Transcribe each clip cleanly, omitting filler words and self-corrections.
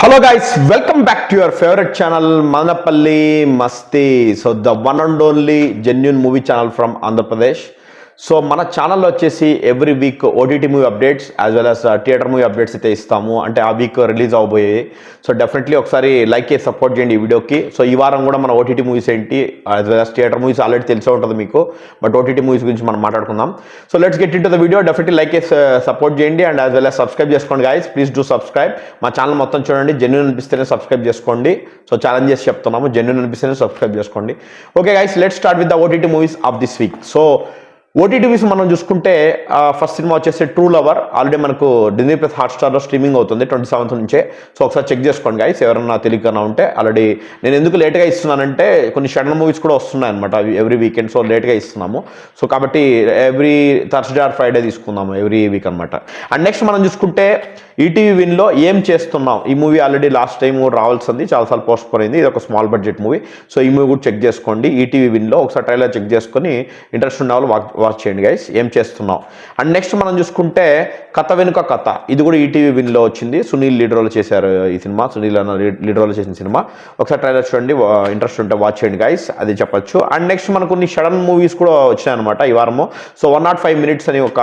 Hello guys, welcome back to your favorite channel Manapalli Masti. So the one and only genuine movie channel from Andhra Pradesh. So మన ఛానల్లో వచ్చేసి every week OTT movie updates as well as theatre movie updates అయితే ఇస్తాము. అంటే ఆ week release అవబోయాయి. So definitely ఒకసారి like చేసి support చేయండి ఈ వీడియోకి. సో ఈ వారం కూడా మన ఓటీటీ మూవీస్ ఏంటి as well as theatre movies already తెలిసే ఉంటుంది మీకు, బట్ ఓటీటీ మూవీస్ గురించి మనం మాట్లాడుకుందాం. So let's get in to the video. Definitely like చేసి సపోర్ట్ చేయండి and as well as subscribe చేసుకోండి గైస్. Please do subscribe. మా ఛానల్ మొత్తం చూడండి, జెన్యూన్ అనిపిస్తేనే సబ్స్క్రైబ్ చేసుకోండి. సో ఛాలెంజ్ చేసి చెప్తున్నాము, జెన్యూన్ అనిపిస్తేనే సబ్స్క్రైబ్ చేసుకోండి. Okay guys, let's start with the OTT movies of this week. So OTT movies మనం చూసుకుంటే ఫస్ట్ సినిమా వచ్చేసి ట్రూ లవర్. ఆల్రెడీ మనకు డిజ్నీ ప్లస్ హాట్స్టార్లో స్ట్రీమింగ్ అవుతుంది 27th నుంచే. సో ఒకసారి చెక్ చేసుకోండి గైస్, ఎవరన్నా తెలియకన్నా ఉంటే. ఆల్రెడీ నేను ఎందుకు లేట్గా ఇస్తున్నానంటే కొన్ని షడన్ మూవీస్ కూడా వస్తున్నాయి అనమాట ఎవ్రీ వీకెండ్. సో లేట్గా ఇస్తున్నాము. సో కాబట్టి ఎవ్రీ థర్స్డే ఆర్ ఫ్రైడే తీసుకుందాము ఎవ్రీ వీక్ అనమాట. అండ్ నెక్స్ట్ మనం చూసుకుంటే ఈటీవీ విన్లో ఏం చేస్తున్నాం, ఈ మూవీ ఆల్రెడీ లాస్ట్ టైం రావాల్సింది, చాలాసార్లు పోస్ట్ పోయింది. ఇది ఒక స్మాల్ బడ్జెట్ మూవీ. సో ఈ మూవీ కూడా చెక్ చేసుకోండి ఈటీవీ విన్లో. ఒకసారి ట్రైలర్ చెక్ చేసుకొని ఇంట్రెస్ట్ ఉన్న వాళ్ళు వాచ్ చేయండి గైస్, ఏం చేస్తున్నాం. అండ్ నెక్స్ట్ మనం చూసుకుంటే కథ వెనుక కథ, ఇది కూడా ఈటీవీ విన్లో వచ్చింది. సునీల్ లీడ్ రోల్ చేశారు ఈ సినిమా, సునీల్ అన్న లీడ్ రోల్ చేసిన సినిమా. ఒకసారి ట్రైలర్ చూడండి, ఇంట్రెస్ట్ ఉంటే వాచ్ చేయండి గైస్, అది చెప్పొచ్చు. అండ్ నెక్స్ట్ మనకు కొన్ని సడన్ మూవీస్ కూడా వచ్చినాయి అనమాట ఈ వారము. సో 105 minutes అని ఒక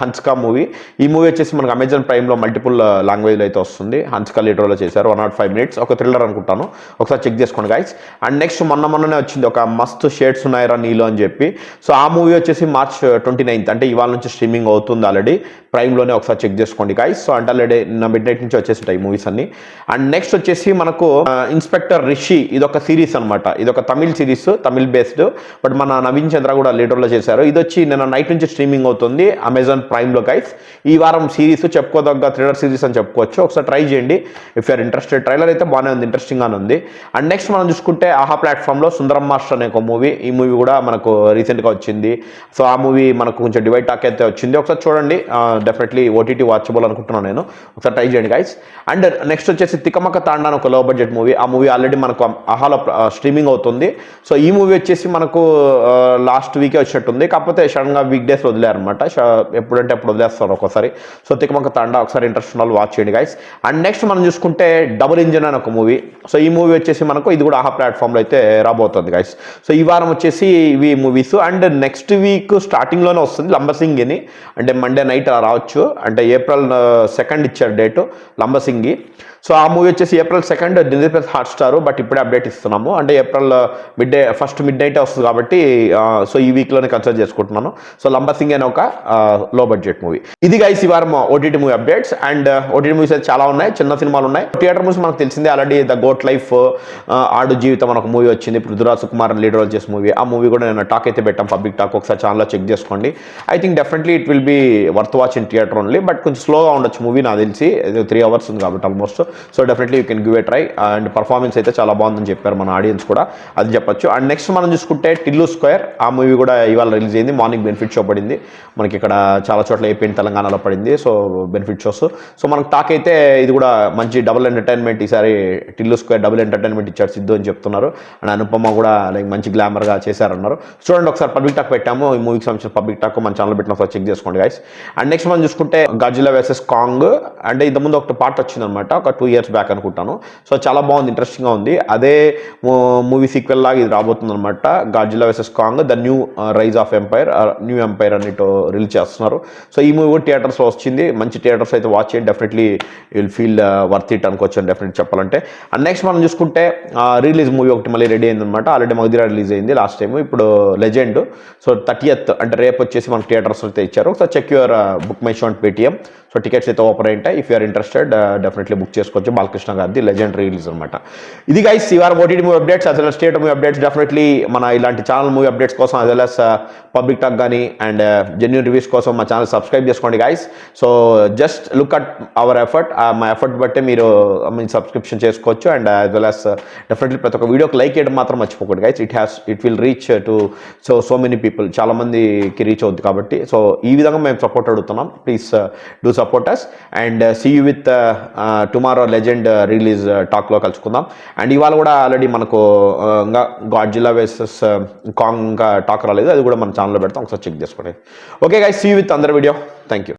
హన్స్కా మూవీ. ఈ మూవీ వచ్చేసి మనకు అమెజాన్ ప్రైమ్లో మల్టిపుల్ లాంగ్వేజ్లో అయితే వస్తుంది. హన్స్కా లీడ్ రోల్ చేశారు. 105 minutes, ఒక థ్రిల్లర్ అనుకుంటాను. ఒకసారి చెక్ చేసుకోండి గైస్. అండ్ నెక్స్ట్ మొన్ననే వచ్చింది ఒక మస్తు షేడ్స్ ఉన్నాయిరా నీలో అని చెప్పి. సో ఆ మూవీ వచ్చేసి March 29th, అంటే ఇవాళ నుంచి స్ట్రీమింగ్ అవుతుంది ఆల్రెడీ ప్రైమ్లోనే. ఒకసారి చెక్ చేసుకోండి గైస్. సో అంటే ఆల్రెడీ మిడ్ నైట్ నుంచి వచ్చేసింటాయి మూవీస్ అన్ని. అండ్ నెక్స్ట్ వచ్చేసి మనకు ఇన్స్పెక్టర్ రిషి, ఇదొక సిరీస్ అనమాట. ఇదొక Tamil series, Tamil based. But మన నవీన్ చంద్ర కూడా లీడర్లో చేశారు. ఇది వచ్చి నిన్న నైట్ నుంచి స్ట్రీమింగ్ అవుతుంది అమెజాన్ ప్రైమ్లో గైస్. ఈ వారం సిరీస్ చెప్పుకోదగ్గ థ్రిల్లర్ సిరీస్ అని చెప్పుకోవచ్చు. ఒకసారి ట్రై చేయండి ఇఫ్ యూఆర్ ఇంట్రెస్టెడ్. ట్రైలర్ అయితే బాగానే ఉంది, ఇంట్రెస్టింగ్గానే ఉంది. అండ్ నెక్స్ట్ మనం చూసుకుంటే ఆహా ప్లాట్ఫామ్లో సుందరం మాస్టర్ అనే ఒక మూవీ. ఈ మూవీ కూడా మనకు రీసెంట్గా వచ్చింది. సో ఆ మూవీ మనకు కొంచెం డివైడ్ టాక్ అయితే వచ్చింది. ఒకసారి చూడండి, డెఫినెట్లీ ఓటీటీ వాచబుల్ అనుకుంటున్నాను నేను. ఒకసారి ట్రై చేయండి గైస్. అండ్ నెక్స్ట్ వచ్చేసి తికమక తాండా అని ఒక లో బడ్జెట్ మూవీ. ఆ మూవీ ఆల్రెడీ మనకు ఆహాలో స్ట్రీమింగ్ అవుతుంది. సో ఈ మూవీ వచ్చేసి మనకు లాస్ట్ వీకే వచ్చినట్టుంది, కాకపోతే సడన్గా వీక్ డేస్ వదిలేరనమాట. ఎప్పుడంటే అప్పుడు వదిలేస్తారు ఒక్కోసారి. సో తికమక తాండా ఒకసారి ఇంట్రెస్ట్ ఉన్న వాచ్ చేయండి గైస్. అండ్ నెక్స్ట్ మనం చూసుకుంటే డబుల్ ఇంజన్ అని ఒక మూవీ. సో ఈ మూవీ వచ్చేసి మనకు ఇది కూడా ఆహా ప్లాట్ఫామ్లో అయితే రాబోతుంది గైస్. సో ఈ వారం వచ్చేసి ఇవి మూవీస్. అండ్ నెక్స్ట్ వీక్ స్టార్టింగ్లోనే వస్తుంది లంబసింగి అని, అంటే మండే నైట్ రావచ్చు. అంటే April 2 ఇచ్చారు డేటు లంబసింగి. సో ఆ మూవీ వచ్చేసి April 2 Disney plus Hotstar. But ఇప్పుడే అప్డేట్ ఇస్తున్నాము, అంటే ఏప్రిల్ మిడ్ నైట్ వస్తుంది కాబట్టి సో ఈ వీక్లోనే కన్సిడర్ చేసుకుంటున్నాను. సో లంబసింగి అనే ఒక లో బడ్జెట్ మూవీ. ఇది గైస్ ఈ వారం OTT movie updates. And OTT movies అయితే చాలా ఉన్నాయి, చిన్న సినిమాలు ఉన్నాయి. థియేటర్ మూవీస్ మనకు తెలిసిందే ఆల్రెడీ. ద గోట్ లైఫ్, ఆడు జీవితం అని ఒక మూవీ వచ్చింది, పృథ్వీరాజ్ సుకుమార్ లీడ్ రోల్ చేసే మూవీ. ఆ మూవీ కూడా నేను టాక్ అయితే పెట్టాం, పబ్లిక్ టాక్. ఒకసారి ఛానల్లో చెక్ చేసుకోండి. I think definitely it will be worth watch in theatre only. But కొంచెం స్లోగా ఉండొచ్చు మూవీ నాకు తెలిసి, 3 hours ఉంది కాబట్టి almost. So definitely you can give a try. And performance అయితే చాలా బాగుందని చెప్పారు మన ఆడియన్స్ కూడా, అది చెప్పొచ్చు. అండ్ నెక్స్ట్ మనం చూసుకుంటే టిల్లు స్క్వేర్. ఆ మూవీ కూడా ఇవాళ రిలీజ్ అయింది. మార్నింగ్ బెనిఫిట్ షో పడింది మనకి ఇక్కడ చాలా చోట్ల, ఏపీ తెలంగాణలో పడింది. So benefit shows. సో మనకు టాక్ అయితే ఇది కూడా మంచి డబుల్ ఎంటర్టైన్మెంట్. ఈసారి టిల్లు స్క్వేర్ డబుల్ ఎంటర్టైన్మెంట్ ఇచ్చారు సిద్ధు అని చెప్తున్నారు. అండ్ అనుపమ కూడా లైక్ మంచి గ్లామర్గా చేశారన్నారు. చూడండి, ఒకసారి పబ్లిక్ టాక్ పెట్టాము, ఈ మూవీకి సంబంధించిన పబ్లిక్ టాక్ మన ఛానల్ పెట్టిన ఒకసారి చెక్ చేసుకోండి గైస్. అండ్ నెక్స్ట్ మనం చూసుకుంటే గాడ్జిల్లా వర్సెస్ కాంగ్. అంటే ఇంతకుముందు ఒక పార్ట్ వచ్చిందనమాట, ఒక 2 years బ్యాక్ అనుకుంటాను. సో చాలా బాగుంది, ఇంట్రెస్టింగ్గా ఉంది. అదే మూవీ సీక్వెల్ లాగా ఇది రాబోతుంది అనమాట. Godzilla versus Kong the new rise of empire, new empire అన్నిటో రిలీజ్ చేస్తున్నారు. సో ఈ మూవీ కూడా థియేటర్స్లో వచ్చింది. మంచి థియేటర్స్ అయితే వాచ్ చేయండి, definitely will feel worth it అనుకోవచ్చు డెఫినెట్ చెప్పాలంటే. అండ్ నెక్స్ట్ మనం చూసుకుంటే రిలీజ్ మూవీ ఒకటి మళ్ళీ రెడీ అయిందనమాట. ఆల్రెడీ మగధీర రిలీజ్ అయింది లాస్ట్ టైం, ఇప్పుడు లెజెండ్. సో 30th అంటే రేపు వచ్చేసి మనకు థియేటర్స్ అయితే ఇచ్చారు. ఒకసారి check your Book My Show and Paytm. So tickets అయితే ఓపెన్ ఉంటాయి. If you're interested definitely book చేసుకోవచ్చు. బాలకృష్ణ గారిది లెజెండ్ రిలీజ్ అనమాట. ఇది గైస్ ఈ వారం ఓటీటీ మూవీ అప్డేట్స్, అసలు స్టేట్ మూవీ అప్డేట్స్. డెఫినెట్లీ మన ఇలాంటి ఛానల్ మూవీ అప్డేట్స్ కోసం as well as public talk కానీ అండ్ జెన్యూన్ రివ్యూస్ కోసం మా ఛానల్ సబ్స్క్రైబ్ చేసుకోండి guys. So just look at our effort. మా ఎఫర్ట్ బట్టే మీరు సబ్స్క్రిప్షన్ చేసుకోవచ్చు. And as well as definitely ప్రతి ఒక్క వీడియోకి లైక్ చేయడం మాత్రం మర్చిపోకండి guys. It will reach to so many people, చాలా మందికి రీచ్ అవుతుంది కాబట్టి. సో ఈ విధంగా మేము సపోర్ట్ అడుగుతున్నాం. Please do support us and see you with tomorrow Legend release టాక్లో కలుసుకుందాం. అండ్ ఇవాళ కూడా ఆల్రెడీ మనకు ఇంకా గాడ్జిల్లా వర్సెస్ కాంగ్ ఇంకా టాక్ రాలేదు, అది కూడా మన ఛానల్లో పెడతాం, ఒకసారి చెక్ చేసుకోండి. Okay guys, see you with another video. Thank you.